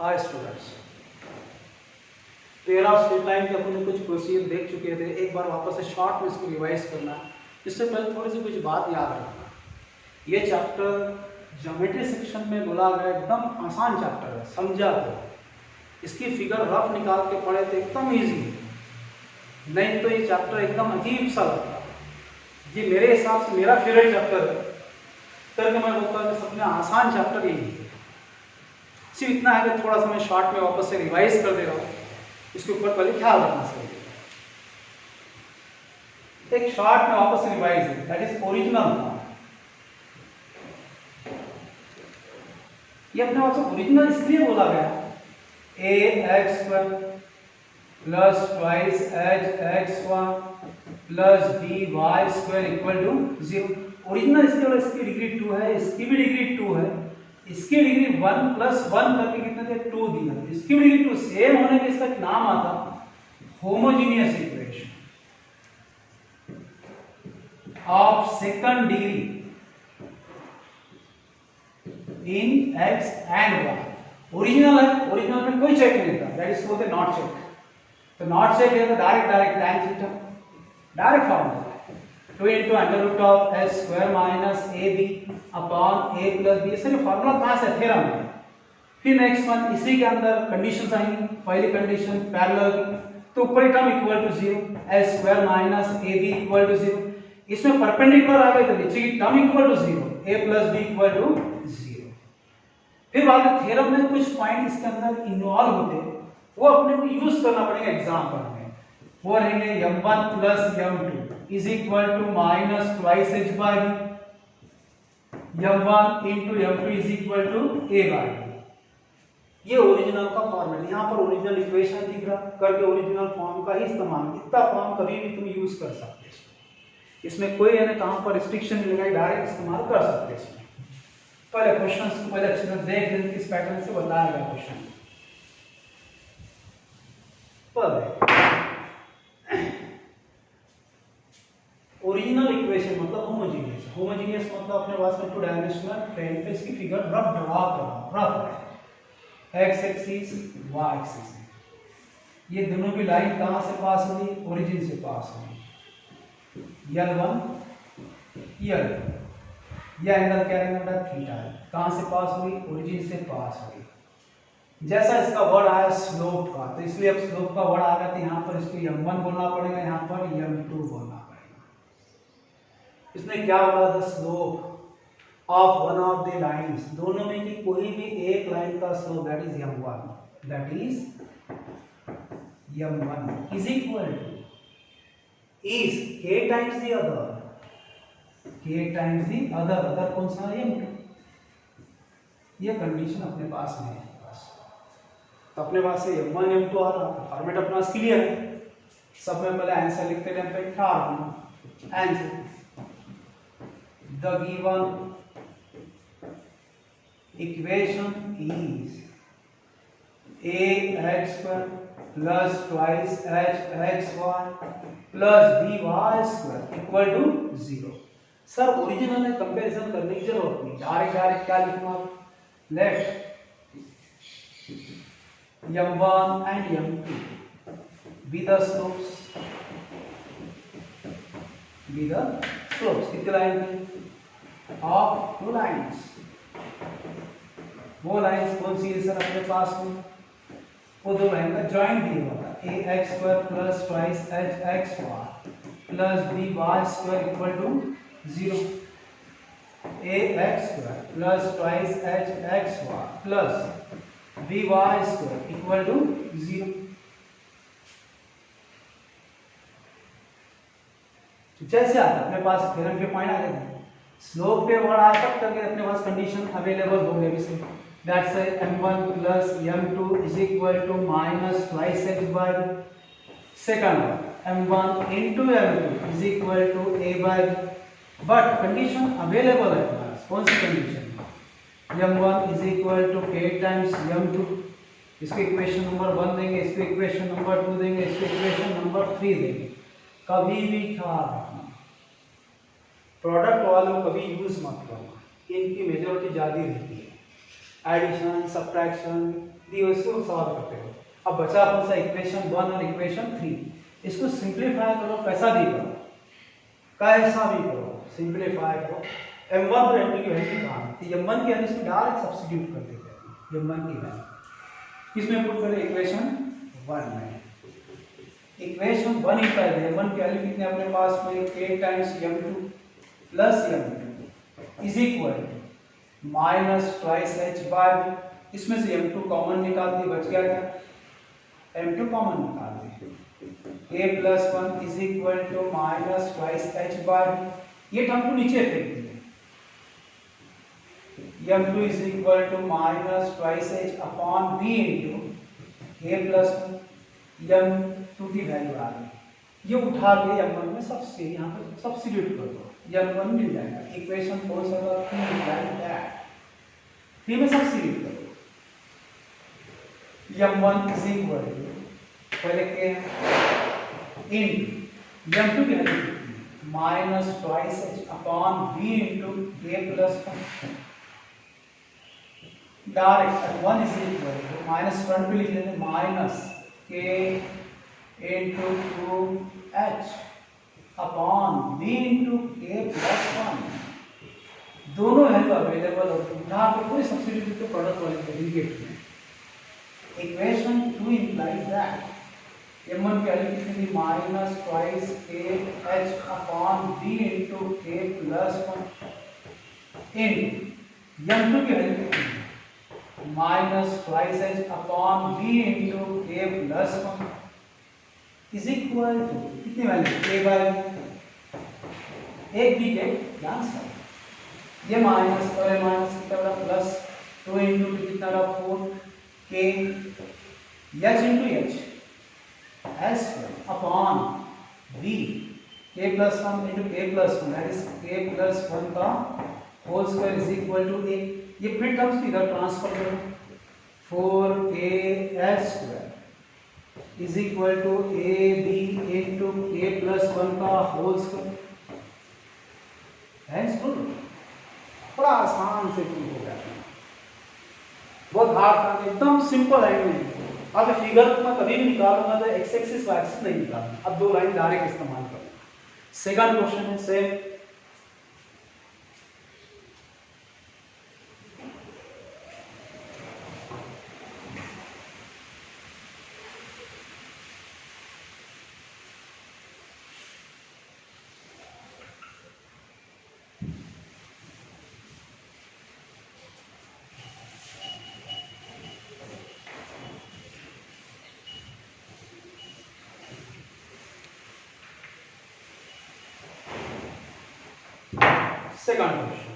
Hi students, pair of straight line के अपने कुछ प्रोसीजर देख चुके थे। एक बार वापस से शॉर्ट में इसको रिवाइज करना। इससे पहले थोड़ी सी कुछ बात याद रखना। ये चैप्टर ज्योमेट्री सेक्शन में बोला गया एकदम आसान चैप्टर है, समझा तो इसकी फिगर रफ निकाल के पढ़े तो एकदम ईजी, नहीं तो ये चैप्टर एकदम अजीब सा लगता है। ये मेरे हिसाब से मेरा फेवरेट चैप्टर है, करके मैं बोलता हूँ सबसे आसान चैप्टर यही है। सिर्फ इतना है कि थोड़ा सा मैं शॉर्ट में वापस से रिवाइज कर दे रहा हूँ, इसके ऊपर पहले ख्याल रखना चाहिए। एक शॉर्ट में वापस से रिवाइज है, दैट इज ओरिजिनल फॉर्म। ये अपने पास ओरिजिनल इसलिए बोला गया ax² plus twice hx1 plus by² equal to 0। Original इसलिए इसकी डिग्री 2 है, इसकी भी डिग्री 2 है, इसकी डिग्री 1 प्लस 1 करके कितने थे 2 दिया। इसकी डिग्री 2 सेम होने के इसका नाम आता homogeneous equation of second degree in x and y। Original है, ओरिजिनल में कोई चेक नहीं था, that is called not check. तो नॉट चेक है तो direct tan theta direct formula 2 into under root of s square minus ab upon a plus b। इसका formula कहां से थ्योरम है। फिर नेक्स्ट वन, इसी के अंदर कंडीशंस आएंगी। पहली कंडीशन पैरेलल, तो ऊपरी term equal to 0, s square minus ab equal to 0। इसमें परपेंडिकुलर आ गए तो नीचे की term equal to 0, a plus b equal to 0। फिर बाद में थ्योरम में कुछ पॉइंट इसके अंदर इन्वॉल्व होते, वो अपने को यूज करना पड़ेगा एग्जांपल में। वो रहेंगे m1 plus m2 is equal to minus twice h by b, m1 into m2 is equal to a by b। ये ओरिजिनल का फॉर्मेट, यहाँ पर ओरिजिनल इक्वेशन दिख रहा, करके ओरिजिनल फॉर्म का ही इस्तेमाल, इतना फॉर्म कभी भी तुम यूज कर सकते हो। इसमें कोई है ना कहाँ पर रिस्ट्रिक्शन मिलेगा, डायरेक्ट इस्तेमाल कर सकते हैं। इसमें पहले क्वेश्चन को पहले अच्छे से देख लें, किस पैटर्न से बताया गया क्वेश्चन। ओरिजिनल इक्वेशन मतलब होमोजीनियस। होमोजीनियस मतलब अपने पास में 2 डायमेंशनल प्लेन पे इसकी फिगर रफ ड्रा करना, रफ है, x एक्सिस y एक्सिस। ये दोनों की लाइन कहां से पास हुई, ओरिजिन से पास हुई, L1 L2। यह एंगल क्या रहेगा, थीटा है। कहां से पास हुई, ओरिजिन से पास हुई। जैसा इसका वर्ड आया स्लोप का, तो इसलिए अब स्लोप का वर्ड आ गया तो यहाँ पर इसको m1 बोलना पड़ेगा, यहाँ पर m2 बोलना पड़ेगा। इसने क्या बोला, the slope of one of the lines, दोनों में की कोई भी एक लाइन का slope that is m1, that is m1 is equal two is k times the other, k times the other. Other कौन सा है, m2। ये कंडीशन अपने पास में है। तो अपने पास से m1 m2 आ रहा, फॉर्मेट अपना क्लियर है। सब में पहले आंसर लिखते हैं, पे क्या answer, the given equation is ax² plus twice hx1 plus by² equal to 0। Sir original में कंपैरिजन करने की जरूरत नहीं, डायरेक्ट क्या लिखना, let m1 and m2 be the slopes, कितने लाइन है, ऑफ 2 लाइंस। वो लाइंस कौन सी है सर अपने पास में, वो 2 लाइन का जॉइंट दिया हुआ था, ax² plus twice hx1 plus by² equal to 0। ax² plus twice hx1 plus by² equal to 0। जैसे आता अपने पास थ्योरम के पॉइंट आ गए, स्लोप पे वर्ड आया तब तक अपने पास कंडीशन अवेलेबल हो गई। So that's m1 plus m2 is equal to minus twice h by b। Second m1 into m2 is equal to a by b। But condition available है अपने पास, कौन सी condition, m1 is equal to k times m2। इसको equation number 1 देंगे, इसको equation number 2 देंगे, इसको इक्वेशन नंबर 3 देंगे। कभी भी ख्याल रखना, प्रोडक्ट वालों कभी यूज मत करना, इनकी मेजॉरिटी ज्यादा रहती है, एडिशन सब्ट्रैक्शन दी हुई इसको सॉल्व करते हो। अब बचा कौन सा इक्वेशन 1 और इक्वेशन 3, इसको सिंपलीफाई करो, कैसा भी करो, कैसा भी करो सिंपलीफाई करो। m1 और m2 की वैल्यू कहाँ है, तो m1 की वैल्यू इसमें डायरेक्ट सब्स्टिट्यूट कर देते हैं। m1 की वैल्यू किसमें पुट करें, इक्वेशन 1 में। इक्वेशन 1 इक्वल है m1 की वैल्यू कितने अपने पास में, k times m2 plus m2 is equal minus twice h by v। इसमें से m2 कॉमन निकाल दिए, बच गया क्या, m2 कॉमन निकाल दिए, a plus 1 is equal to minus twice h by v। ये टर्म को नीचे फेंक दिए, m2 is equal to minus twice h upon v into a plus 1, m2 की वैल्यू आ गई, ये उठा के m1 में सबसे यहाँ पर सब्स्टिट्यूट कर दो, m1 मिल जाएगा। इक्वेशन 4 से अगर 3 लाइक दैट, 3 में सब्स्टिट्यूट करो, m1 इज इक्वल टू पहले के इन m2 की value minus twice h upon v into a plus 1, direct 1 is equal to minus front पे लिख लेते minus k into 2h upon v into a plus 1। दोनों वैल्यू अवेलेबल होती है, यहाँ पे कोई सब्स्टिट्यूट के प्रोडक्ट वाले डेरिवेटिव में। इक्वेशन 2 implies that m1 की वैल्यू कितनी थी, minus twice kh upon v into a plus 1 इन m2 की वैल्यू कितनी थी, minus twice h upon v into a plus 1 is equal to कितनी वैल्यू, a बाय एक भी गेट आंसर, ये माइनस और माइनस कितना बड़ा प्लस 2 इंटू कितना बड़ा 4 k h into h s upon v k plus 1 into k plus 1 that is k plus 1 का whole square is equal to a। ये फिर टर्म्स इधर ट्रांसफर करो, 4k square is equal to ab into k plus 1 का whole square. बड़ा आसान से prove हो जाता है, बहुत हार्ड था, एकदम सिंपल लाइन में। अब फिगर को मैं कभी भी निकालूंगा तो एक्स एक्सिस वाई एक्सिस नहीं निकालूंगा, अब दो लाइन डायरेक्ट इस्तेमाल करूंगा। सेकंड क्वेश्चन है same, second question.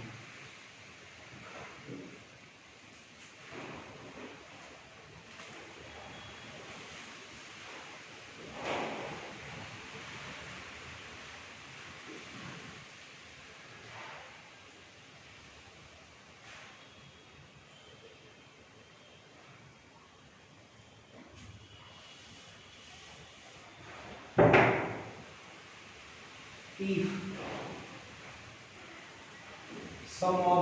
If some of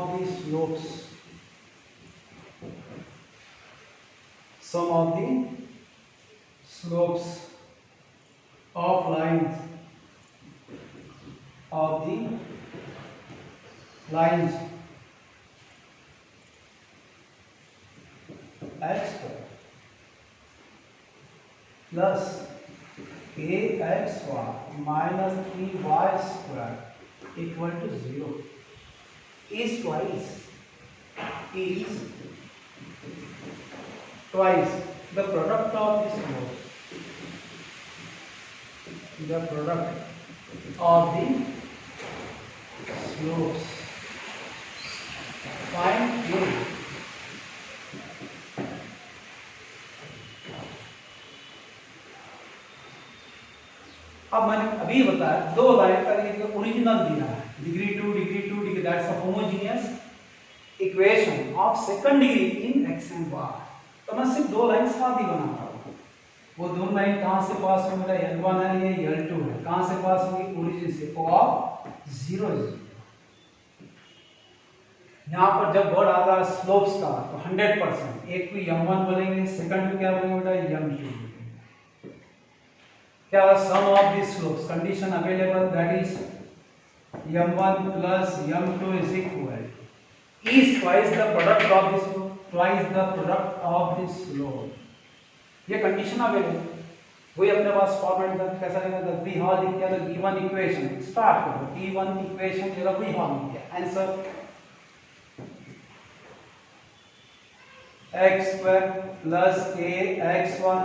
the slopes of lines x square plus kxy minus 3y square equal to 0 is twice the product of these slopes, the product of the slopes. Find k. अब मैंने अभी बताया दो line का ये original दिया है, degree 2 degree that's a homogeneous equation of second degree in X and Y. तो मैं सिर्फ दो लाइन साथ ही बनाता हूँ। वो दोनों लाइन कहाँ से पास होंगे, L1 है ये L2 है, कहाँ से पास होंगे, ओरिजिन से, ऑफ 0 0। यहाँ पर जब वर्ड आ रहा है स्लोप्स का तो 100%, एक को m1 बोलेंगे, सेकंड को क्या बोलेंगे बेटा m2 बोलेंगे। क्या sum of the slopes condition available that is m1 plus m2 is equal is twice the product of this slope, twice the product of this slope, ये कंडीशन अवेलेबल। वही अपने पास फॉर्मेट का कैसा रहेगा, वी हॉल लिख दिया तो given equation start करो, गिवन इक्वेशन जगह वी हॉल लिख दिया, answer x square plus ax1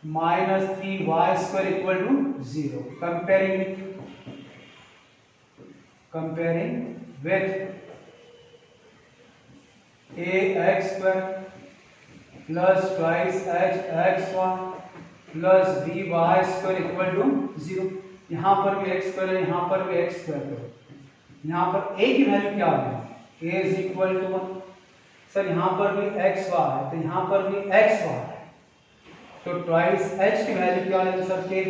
minus 3y square equal to 0, comparing with ax square plus twice x1 plus by square equal to 0। यहाँ पर भी x square है, यहाँ पर भी x square करो। यहाँ पर a की वैल्यू क्या है, a is equal to 1। Sir यहाँ पर भी x बार है तो यहाँ पर भी x बार है, तो ट्वाइस h की वैल्यू क्या है सर के।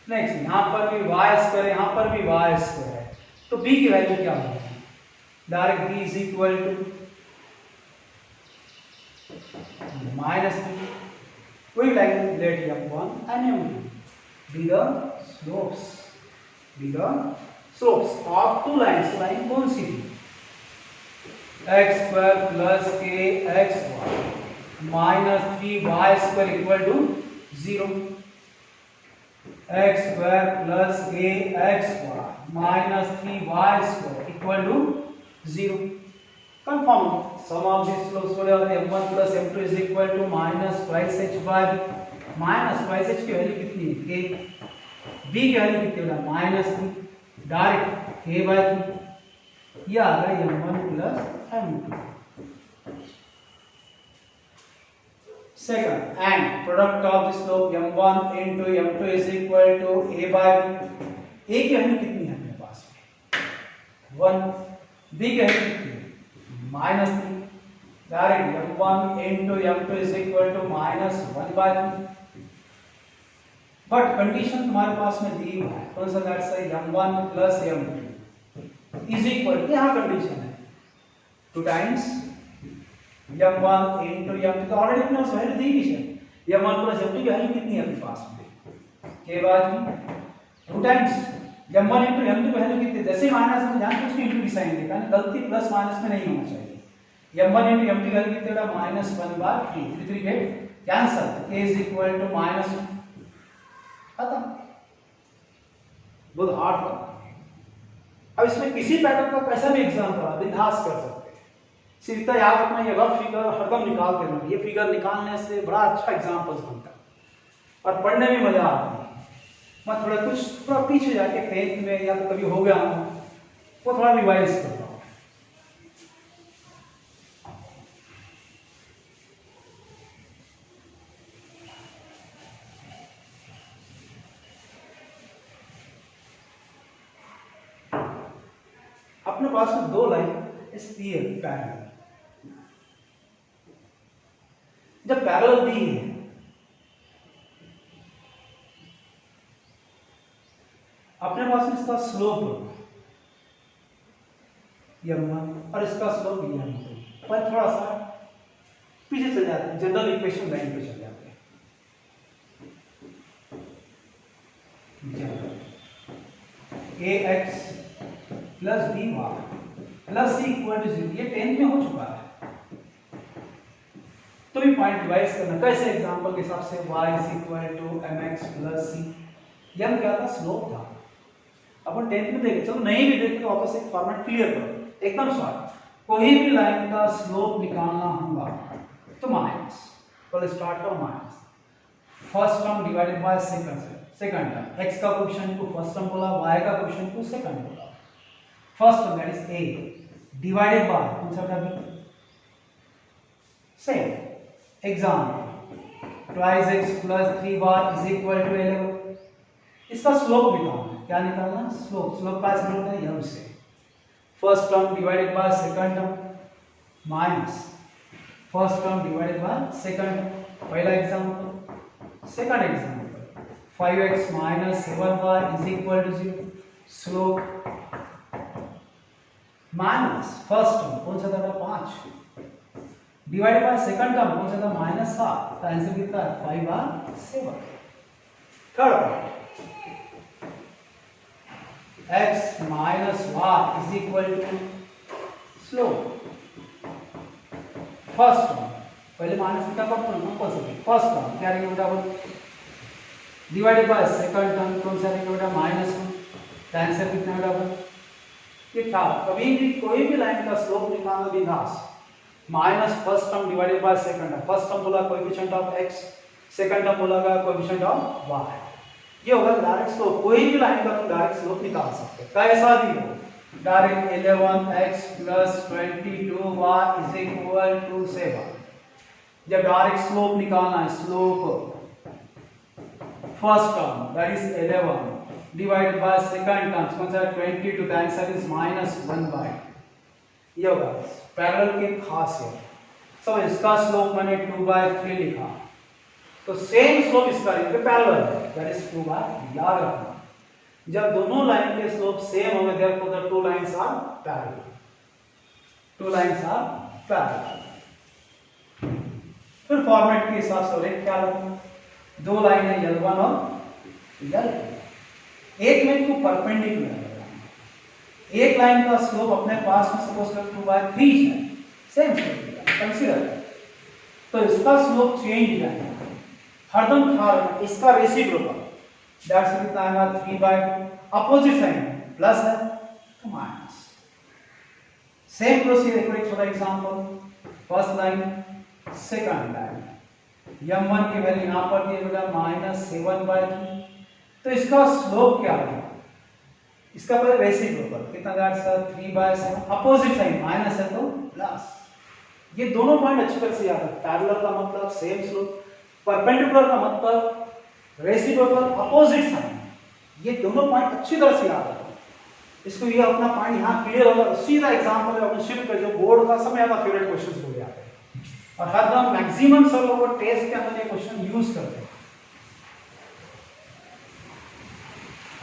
नेक्स्ट यहाँ पर भी y स्क्वायर, यहाँ पर भी y स्क्वायर है, तो b की वैल्यू क्या होगी, direct b is equal to minus 3। We like let m1 and m2 be the slopes of two lines। Line कौन सी थी, x square plus ax1 minus 3y square equal to 0, x square plus ax1 minus 3y square equal to 0। Confirm sum of these slopes बोले होते हैं m1 plus m2 is equal to minus twice h by b, minus twice h की value कितनी है k, b की value कितनी है minus 3, direct k by 3, ये आ गया m1 plus m2। Second, and product of the slope m1 into m2 is equal to a by b। a की value कितनी है अपने पास में 1, b की वैल्यू कितनी है minus 3, direct m1 into m2 is equal to minus 1 by 3। But condition तुम्हारे पास में दी हुआ है कौन सा, दैट से m1 plus m2 is equal, यहाँ कंडीशन है 2 times m1 into m2, तो ऑलरेडी अपने पास वैल्यू दी हुई है, m1 plus m2 की वैल्यू कितनी है अपने पास में के बाद में 2 times m1 into m2 की वैल्यू कितनी, जैसे माइनस में ध्यान कुछ इंटू की साइन देखा ना, गलती प्लस माइनस में नहीं होना चाहिए। m1 into m2 की वैल्यू कितनी है -1 by 3, 3 get cancel, k is equal to -1, खत्म। बहुत हार्ड था। अब इसमें किसी पैटर्न का कैसा भी एग्जांपल आप बिंदास कर सकते हैं, सिर्फ इतना याद रखना ये रफ फिगर हरदम निकालते रहना, ये फिगर निकालने से बड़ा अच्छा एग्जांपल्स बनता है और पढ़ने में मजा आता है। मैं थोड़ा पीछे जाके 10th में या तो कभी हो गया वो थोड़ा रिवाइज करता हूँ। अपने पास में 2 लाइन पैरेलल, जब पैरेलल दी है अपने पास में इसका स्लोप m1 और इसका स्लोप m2, पर थोड़ा सा पीछे चल जाते हैं, जनरल इक्वेशन लाइन पे चल जाते हैं। ax plus by plus c equal to 0, ये 10 में हो चुका है, तो भी पॉइंट डिवाइस करना कैसे, एग्जांपल के हिसाब से y is equal to mx plus c, m क्या था, स्लोप था। अपन 10th में देखे, चलो नहीं भी देखे तो वापस एक फॉर्मेट क्लियर करो एकदम शॉर्ट। कोई भी लाइन का स्लोप निकालना होगा तो माइनस, पहले स्टार्ट करो minus, first term divided by second term, x का कोएफिशिएंट को फर्स्ट टर्म बोला, y का कोएफिशिएंट को सेकंड बोला। First term that is a divided by कौन सा था b, same example twice x plus 3y is equal to 11। इसका स्लोप निकालना है, क्या निकालना, स्लोप का स्लोप है m से, first term divided by second term minus first term divided by second term. पहला example, second example 5x minus 7y is equal to 0, slope minus first term कौन सा था 5 डिवाइडेड बाय सेकंड टर्म कौन सा था -7, तो answer कितना है 5/7। Third point x minus y is equal to slope first term, पहले माइनस का पॉजिटिव फर्स्ट टर्म क्या रहेगा बेटा डिवाइडेड बाय सेकंड टर्म कौन सा रहेगा बेटा -1, तो आंसर कितना बेटा ये था। कभी भी कोई भी लाइन का स्लोप निकालना बिंदास minus first term divided by second term, first term बोला coefficient of x, second term बोला कोएफिशिएंट ऑफ y, ये होगा डायरेक्ट स्लोप। कोई भी लाइन का तुम डायरेक्ट स्लोप निकाल सकते हो, कैसा भी हो। Direct 11x + 22y = 7। जब डायरेक्ट स्लोप निकालना है, slope first term that is 11 divided by second term कौन सा है 22, द आंसर इज -1/। ये होगा पैरेलल की खासियत। सब इसका स्लोप मैंने 2/3 लिखा, तो सेम स्लोप इसका है, पैरेलल है, दैट इज 2/3। याद रखना जब दोनों लाइन के स्लोप सेम होंगे therefore the two lines are parallel, two lines are parallel. फिर फॉर्मेट के हिसाब से एक क्या रखना, दो लाइन है L1 और L2, एक में को परपेंडिकुलर है, एक लाइन का स्लोप अपने पास में सपोज कर 2/3 है, सेम स्लोप कंसीडर, तो इसका स्लोप चेंज है हरदम था, इसका रेसिप्रोकल दैट्स कितना आएगा 3/2, अपोजिट साइन प्लस है तो माइनस। सेम प्रोसीजर, एक छोटा example, first line second line, m1 की वैल्यू यहां पर दी बेटा -7/3, तो इसका स्लोप क्या है, इसका पहले रेसिप्रोकल कितना दैट्स 3/7, अपोजिट साइन माइनस है तो प्लस। ये दोनों पॉइंट अच्छी तरह से याद रखना, पैरेलल का मतलब सेम स्लोप, परपेंडिकुलर का मतलब रेसिप्रोकल अपोजिट साइन, ये दोनों पॉइंट अच्छी तरह से याद रखना। इसको ये अपना पॉइंट यहाँ क्लियर होगा, सीधा एग्जांपल अपने शिफ्ट कर, जो बोर्ड का सबसे ज्यादा फेवरेट क्वेश्चंस हो जाते हैं और हर दम मैक्सिमम सब लोग टेस्ट के अंदर ये क्वेश्चन यूज करते हैं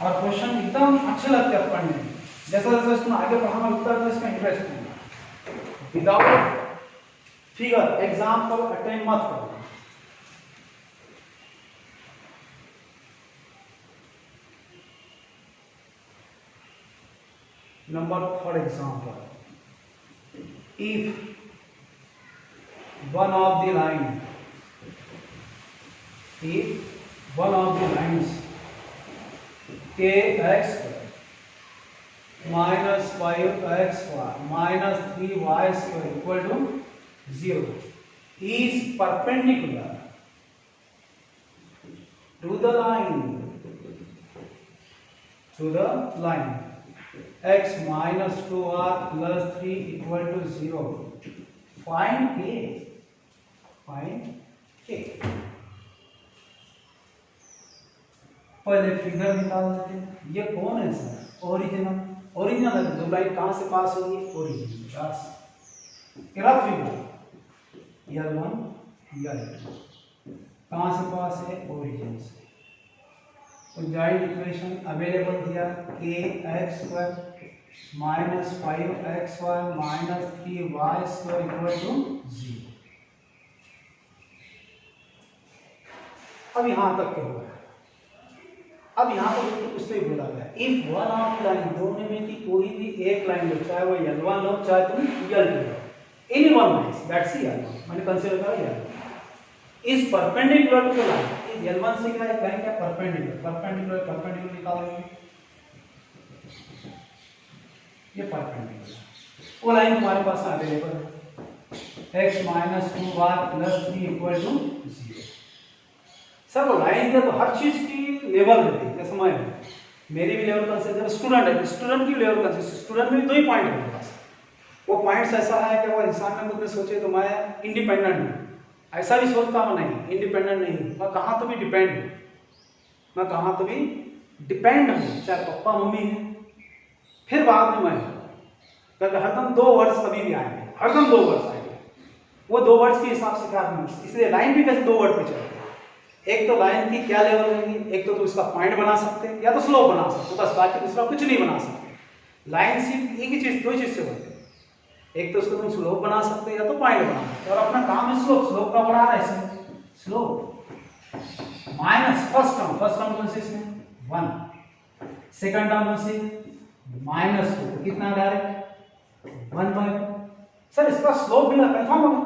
और क्वेश्चन एकदम अच्छे लगते हैं पढ़ने में। जैसा जैसा इसको आगे पढ़ाना लगता है तो इसका इंटरेस्ट होगा। विदाउट फिगर एग्जाम्पल अटेंड मत करो। Number third example, if one of the lines kx minus 5xy minus 3y square equal to 0 is perpendicular to the line x minus 2r plus 3 equal to 0. Find k. पहले figure निकाल देते हैं। ये कौन है sir? Original है, जो line कहाँ से पास होगी? Origin graph figure L1 L2 कहाँ से पास है? ओरिजिन से। जॉइंट इक्वेशन अवेलेबल दिया kx² minus 5xy minus 3y² equal to 0। अब यहां तक क्या हुआ है? अब यहां पर कुछ नहीं बोला गया, इफ वन ऑफ लाइन, दोनों में की कोई भी एक लाइन लो, चाहे वो L1 लो चाहे तुम L2 low, any one line that's L1 मैंने कंसीडर करा L1 is perpendicular to line. L1 से क्या है? लाइन क्या? परपेंडिकुलर निकालोगे, ये परपेंडिकुलर, वो लाइन तुम्हारे पास अवेलेबल है, x minus 2y plus 3 equal to 0। Sir वो लाइन है तो हर चीज की लेवल रहती है, जैसे मैं मेरी भी लेवल कंसीडर, स्टूडेंट है, स्टूडेंट की लेवल कंसीडर, स्टूडेंट में 2 ही पॉइंट है मेरे पास। वो पॉइंट्स ऐसा है कि वो इंसान ने मुझे सोचे तो मैं इंडिपेंडेंट हूँ, ऐसा भी सोचता हूँ नहीं, इंडिपेंडेंट नहीं हूँ, मैं कहाँ तो भी डिपेंड हूँ, चाहे पापा मम्मी है, फिर बाद में मैं, क्योंकि हरदम 2 वर्ड्स कभी भी आएंगे, हरदम 2 वर्ड्स आएंगे, वो 2 वर्ड्स के हिसाब से क्या है, इसलिए लाइन भी कैसे 2 वर्ड पे चलती है। एक तो लाइन की क्या लेवल रहेगी, एक तो तुम इसका पॉइंट बना सकते हैं या तो स्लोप बना सकते हो, बस बाकी दूसरा कुछ नहीं बना सकते। लाइन सिर्फ एक ही चीज, 2 चीज से बनती है, एक तो उसको तुम स्लोप बना सकते हो या तो पॉइंट बना सकते हो, और अपना काम है स्लोप, स्लोप का बढ़ाना है इसमें, स्लोप माइनस फर्स्ट टर्म कौन सी इसमें 1, सेकंड टर्म कौन सी -2, तो कितना डायरेक्ट 1/2। सर इसका स्लोप मिला कंफर्म होगा,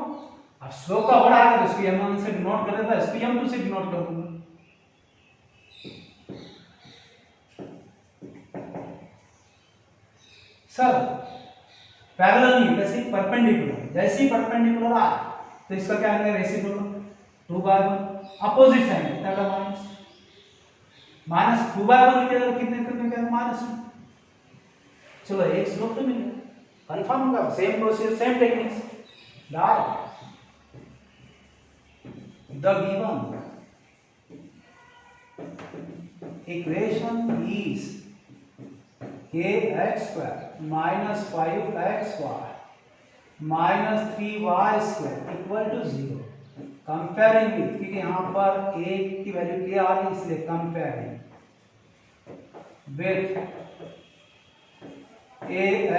अब स्लोप का बड़ा है तो इसको m1 से डिनोट कर देता है, इसको m2 से डिनोट कर दूंगा। सर पैरेलल नहीं, कैसे परपेंडिकुलर, जैसे ही परपेंडिकुलर आ तो इसका क्या आएगा रेसिप्रोकल 2/1, अपोजिट साइड कितना का माइनस 2/1 की जगह कितने कितने क्या -2। चलो एक स्लोप तो मिल गया, कंफर्म होगा, same procedure same techniques. Direct the given equation is kx square minus 5x square minus 3y square equal to 0। Comparing with, क्योंकि यहाँ पर a की वैल्यू क्या आ रही है इसलिए comparing with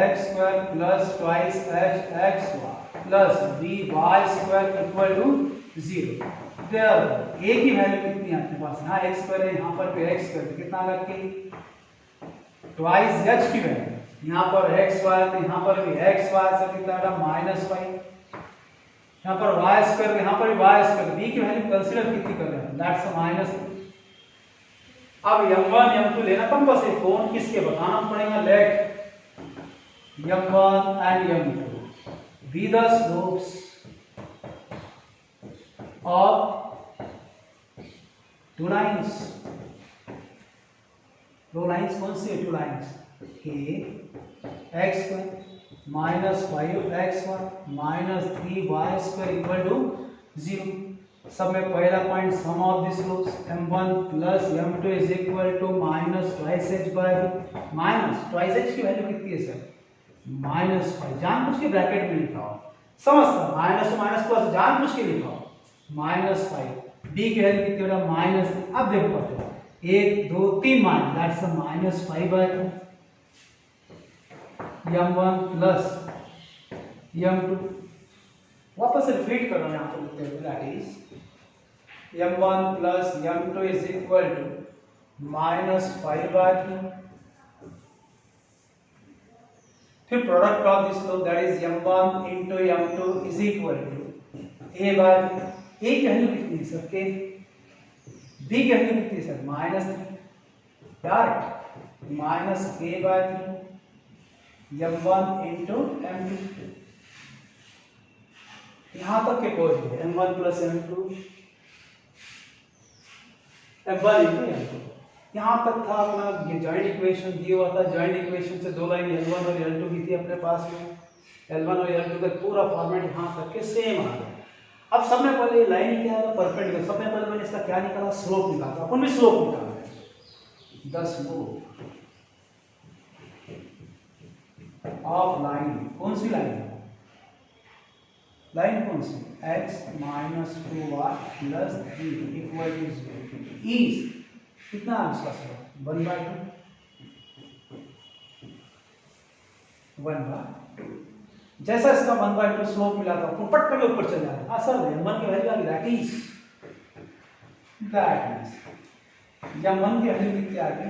ax square plus twice x square plus by square equal to 0। a की value कितनी है आपके पास, यहाँ x स्क्वायर है, यहाँ पर भी x स्क्वायर, तो कितना लग के ट्वाइस h की वैल्यू, यहाँ पर x स्क्वायर तो यहाँ पर भी x स्क्वायर से कितना आएगा -5, यहाँ पर y स्क्वायर, यहाँ पर भी y स्क्वायर, b की वैल्यू कंसीडर कितनी कर रहे हैं, दैट्स -2। अब m1 m2 लेना कंपल्सरी, कौन किसके बताना पड़ेगा, late m1 and m2 be the slopes of two lines। दो लाइंस कौन सी है, two lines x square minus 5x minus 3y square equal to 0। सब में पहला point sum of the slopes m1 plus m2 is equal to minus twice h by minus twice h की value कितनी है sir -5, जानबूझ के bracket में लिखा हो, समझता माइनस माइनस प्लस जानबूझ के लिखा हो -5, d की वैल्यू कितनी होगा -3। अब देखो पता 1 2 3 मान, दैट्स -5/2 m1 प्लस m2, वापस से रिपीट कर रहा हूं, यहाँ पर लिखते हैं that is m1 plus m2 is equal to -5/3, फिर product of this slope that is m1 into m2 is equal to a by a की वैल्यू कितनी है सर, k, b की वैल्यू कितनी है sir -3, direct -k/3 m1 into m2, यहां तक के पहुंच गए m1 plus m2 m1 into m2, यहां तक था अपना ये जॉइंट इक्वेशन दिया हुआ था, जॉइंट इक्वेशन से दो लाइन L1 और L2 की थी अपने पास में, L1 और L2 का पूरा फॉर्मेट यहां तक के सेम आ गया। अब सबने पहले ये लाइन क्या है परपेंडिकुलर, सबने पहले मैंने इसका क्या निकाला, स्लोप निकाला, अपन भी स्लोप निकाला है, द स्लोप ऑफ लाइन, कौन सी लाइन है, लाइन कौन सी x minus 2y plus 3 equal to 0 is कितना है इसका स्लोप 1/2 जैसा इसका 1/2 स्लोप मिला था तो पट करके ऊपर चल जाता। हाँ सर m1 की वैल्यू आ गई, दैट इज m1 की वैल्यू कितनी आ गई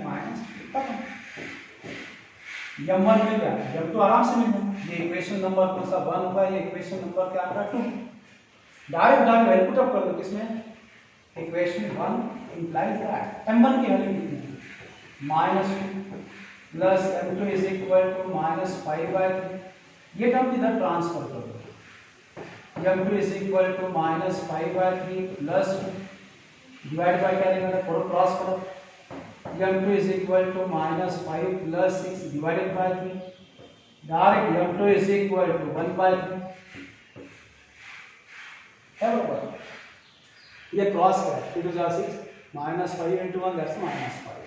-m1 मिल गया, m2 आराम से मिल गया। ये इक्वेशन नंबर कौन सा 1 होगा, ये इक्वेशन नंबर क्या आता है 2। डायरेक्ट वैल्यू पुट अप कर दो किसमें, इक्वेशन 1 इंप्लाइज दैट m1 की वैल्यू कितनी है -2 plus m2 is equal to -5/3, ये टर्म इधर ट्रांसफर कर दो, m2 is equal to -5/3 plus 2 divide by क्या देंगे प्रोडक्ट क्रॉस करो, m2 is equal to -5 plus 6 divided by 3, direct m2 is equal to 1/3 है बराबर, ये क्रॉस है 2 to 6 -5 into 1 that's -5,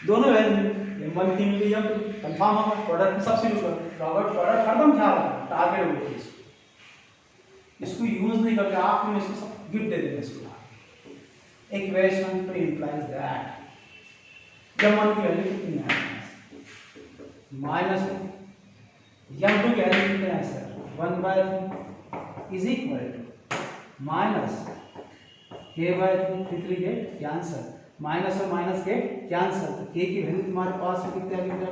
दोनों वैल्यू m1 की मिल गई m2 कंफर्म होगा, प्रोडक्ट में सब्स्टिट्यूट करो, अगर प्रोडक्ट हरदम ख्याल रखना टारगेट होगी, इसको यूज नहीं करके आप में इसको सब गिफ्ट दे देंगे इसको, इक्वेशन 2 implies that m1 की वैल्यू कितनी है -2 m2 की वैल्यू कितना है sir 1/3 is equal to minus k/3 3 get cancel, minus और माइनस गेट कैंसल, तो k की वैल्यू तुम्हारे पास में कितनी आ गई बेटा